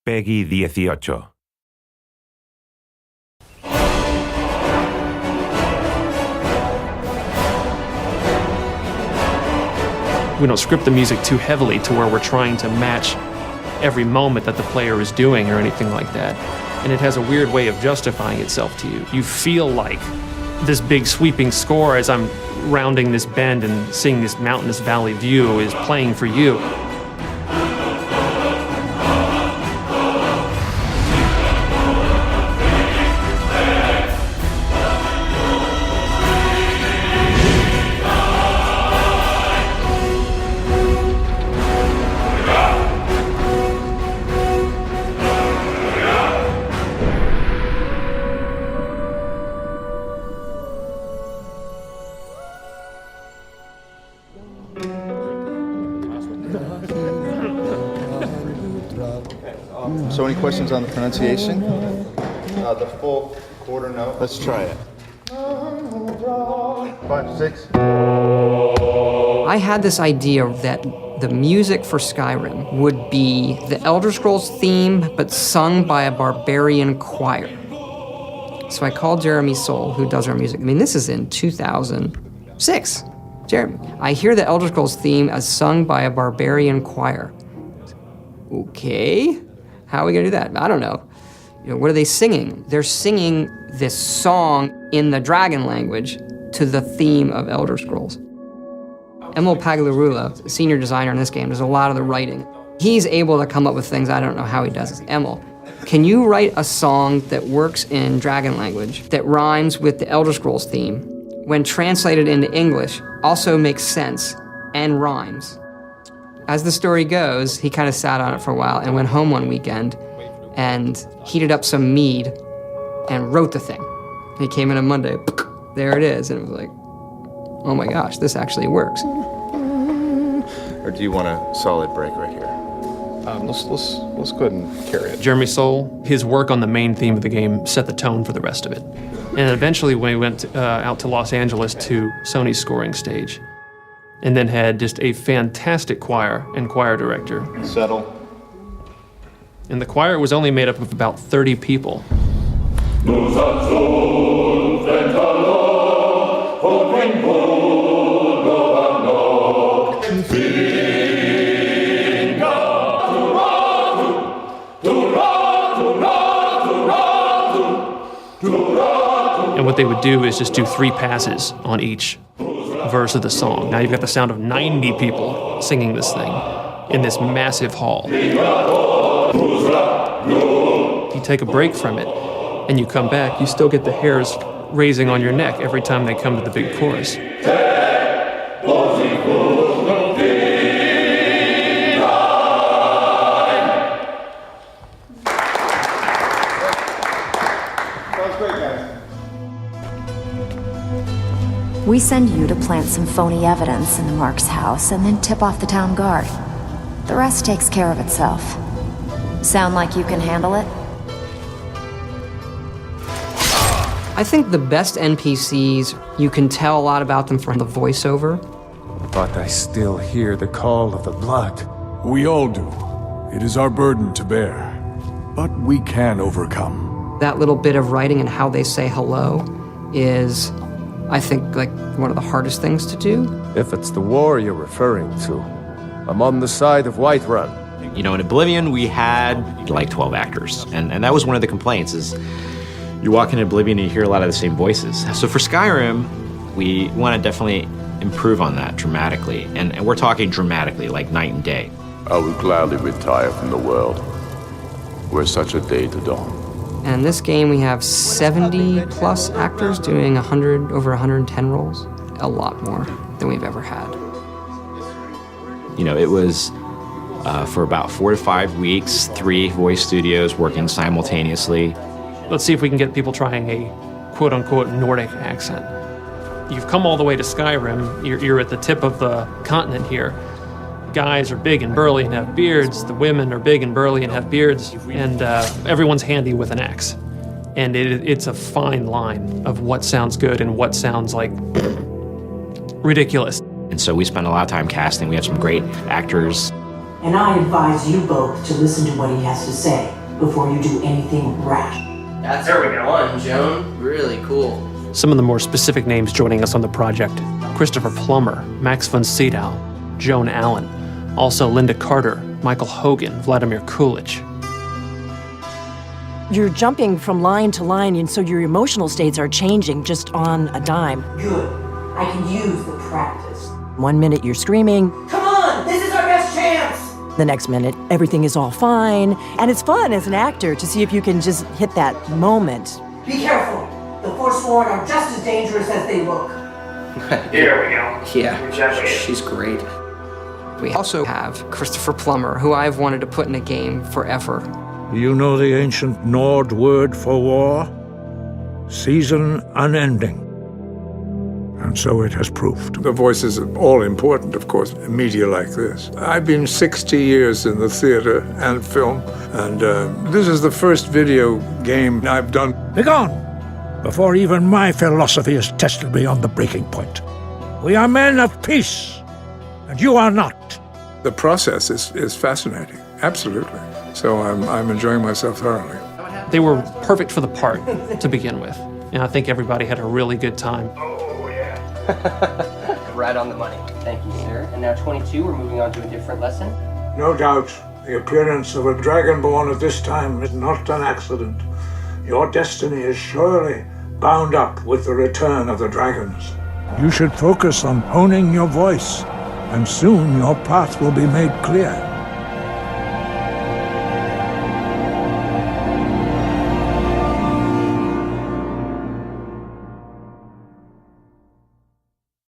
Peggy 18. We don't script the music too heavily to where we're trying to match every moment that the player is doing or anything like that. And it has a weird way of justifying itself to you. You feel like this big sweeping score as I'm rounding this bend and seeing this mountainous valley view is playing for you. So any questions on the pronunciation? The full quarter note. Let's try it. 5, 6. I had this idea that the music for Skyrim would be the Elder Scrolls theme, but sung by a barbarian choir. So I called Jeremy Soule, who does our music. I mean, this is in 2006. Jeremy, I hear the Elder Scrolls theme as sung by a barbarian choir. Okay, how are we gonna do that? I don't know. What are they singing? They're singing this song in the dragon language to the theme of Elder Scrolls. Emil Pagliarula, senior designer in this game, does a lot of the writing. He's able to come up with things I don't know how he does. Emil, can you write a song that works in dragon language that rhymes with the Elder Scrolls theme, when translated into English, also makes sense and rhymes? As the story goes, he kind of sat on it for a while and went home one weekend and heated up some mead and wrote the thing. He came in on Monday, there it is, and it was like, oh my gosh, this actually works. Or do you want a solid break right here? Let's go ahead and carry it. Jeremy Soule, his work on the main theme of the game set the tone for the rest of it. And eventually when we went out to Los Angeles to Sony's scoring stage, and then had just a fantastic choir and choir director. Settle. And the choir was only made up of about 30 people. And what they would do is just do 3 passes on each verse of the song. Now you've got the sound of 90 people singing this thing in this massive hall. You take a break from it and you come back, you still get the hairs raising on your neck every time they come to the big chorus. We send you to plant some phony evidence in the Mark's house and then tip off the town guard. The rest takes care of itself. Sound like you can handle it? I think the best NPCs, you can tell a lot about them from the voiceover. But I still hear the call of the blood. We all do. It is our burden to bear. But we can overcome. That little bit of writing and how they say hello is, I think, like one of the hardest things to do. If it's the war you're referring to, I'm on the side of Whiterun. You know, in Oblivion, we had like 12 actors, and that was one of the complaints is you walk into Oblivion and you hear a lot of the same voices. So for Skyrim, we want to definitely improve on that dramatically, and we're talking dramatically, like night and day. I would gladly retire from the world were such a day to dawn. And in this game, we have 70 plus actors doing over 110 roles. A lot more than we've ever had. You know, it was for about 4 to 5 weeks, 3 voice studios working simultaneously. Let's see if we can get people trying a quote-unquote Nordic accent. You've come all the way to Skyrim. You're at the tip of the continent here. Guys are big and burly and have beards. The women are big and burly and have beards. And everyone's handy with an axe. And it's a fine line of what sounds good and what sounds like ridiculous. And so we spent a lot of time casting. We have some great actors. And I advise you both to listen to what he has to say before you do anything rash. That's one, Joan. Really cool. Some of the more specific names joining us on the project: Christopher Plummer, Max von Sydow, Joan Allen, also Linda Carter, Michael Hogan, Vladimir Kulich. You're jumping from line to line, and so your emotional states are changing just on a dime. Good. I can use the practice. 1 minute you're screaming. Come on, this is our best chance! The next minute, everything is all fine. And it's fun as an actor to see if you can just hit that moment. Be careful. The Forsworn are just as dangerous as they look. Here we go. Yeah, she's great. We also have Christopher Plummer, who I've wanted to put in a game forever. You know the ancient Nord word for war? Season unending. And so it has proved. The voices are all important, of course, in media like this. I've been 60 years in the theater and film, and this is the first video game I've done. Begone! Before even my philosophy has tested me on the breaking point. We are men of peace, and you are not. The process is fascinating, absolutely. So I'm enjoying myself thoroughly. They were perfect for the part to begin with, and I think everybody had a really good time. Oh, yeah. Right on the money. Thank you, sir. And now 22, we're moving on to a different lesson. No doubt, the appearance of a dragonborn at this time is not an accident. Your destiny is surely bound up with the return of the dragons. You should focus on honing your voice, and soon your path will be made clear.